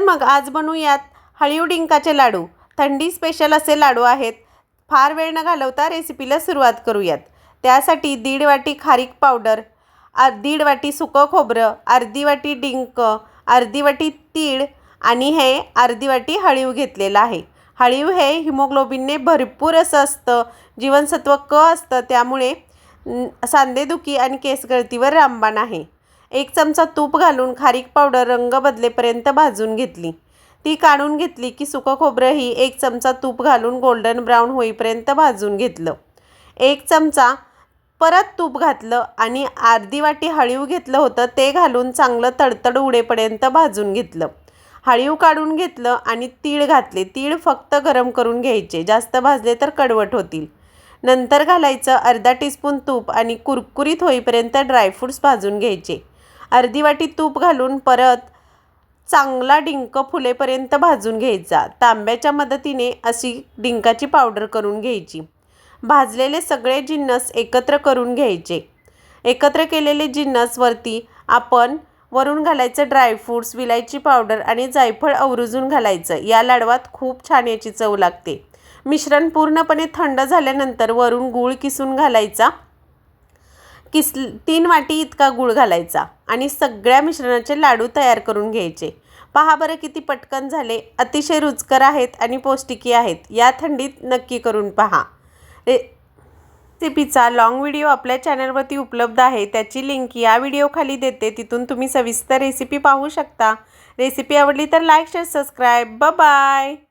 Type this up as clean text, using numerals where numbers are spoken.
मग आज बनवूयात हळीव डिंकाचे लाडू। थंडी स्पेशल असे लाडू आहेत। फार वेळ न घालवता रेसिपीला सुरुवात करूयात। त्यासाठी 1.5 वाटी खारीक पावडर, 1.5 वाटी सुकं खोबरं, अर्धी वाटी डिंक, अर्धी वाटी तीळ आणि हे अर्धी वाटी हळीव घेतलेलं आहे। हळीव हे हिमोग्लोबिनने भरपूर असं असतं, जीवनसत्व क असतं, त्यामुळे सांधेदुखी आणि केसगळतीवर रामबाण आहे। 1 चमचा तूप घालून खारीक पावडर रंग बदलेपर्यंत भाजून घेतली। ती काढून घेतली की सुकं खोबरंही 1 चमचा तूप घालून गोल्डन ब्राऊन होईपर्यंत भाजून घेतलं। 1 चमचा परत तूप घातलं आणि अर्धी वाटी हळीव घेतलं होतं ते घालून चांगलं तडतड उडेपर्यंत भाजून घेतलं। हळीव काढून घेतलं आणि तीळ घातले। तीळ फक्त गरम करून घ्यायचे, जास्त भाजले तर कडवट होतील। नंतर घालायचं अर्धा टीस्पून तूप आणि कुरकुरीत होईपर्यंत ड्रायफ्रूट्स भाजून घ्यायचे। अर्धी वाटी तूप घालून परत चांगला डिंक फुलेपर्यंत भाजून घ्यायचा। तांब्याच्या मदतीने अशी डिंकाची पावडर करून घ्यायची। भाजलेले सगळे जिन्नस एकत्र करून घ्यायचे। एकत्र केलेले जिन्नस आपण वरून घालायचं ड्रायफ्रूट्स, विलायची पावडर आणि जायफळ आवर्जून घालायचं। या लाडवात खूप छान याची चव लागते। मिश्रण पूर्णपणे थंड झाल्यानंतर वरून गूळ किसून घालायचा। 3 वाटी इतका गूळ घालायचा आणि सगळ्या मिश्रणाचे लाडू तयार करून घ्यायचे। पहा बरं किती पटकन झाले। अतिशय रुचकर आहेत आणि पौष्टिकी आहेत। या थंडीत नक्की करून पहा। रेसिपीचा लॉंग व्हिडिओ आपल्या चॅनलवरती उपलब्ध आहे, त्याची लिंक या व्हिडिओ खाली देते, तिथून तुम्ही सविस्तर रेसिपी पाहू शकता। रेसिपी आवडली तर like, share, subscribe. Bye bye.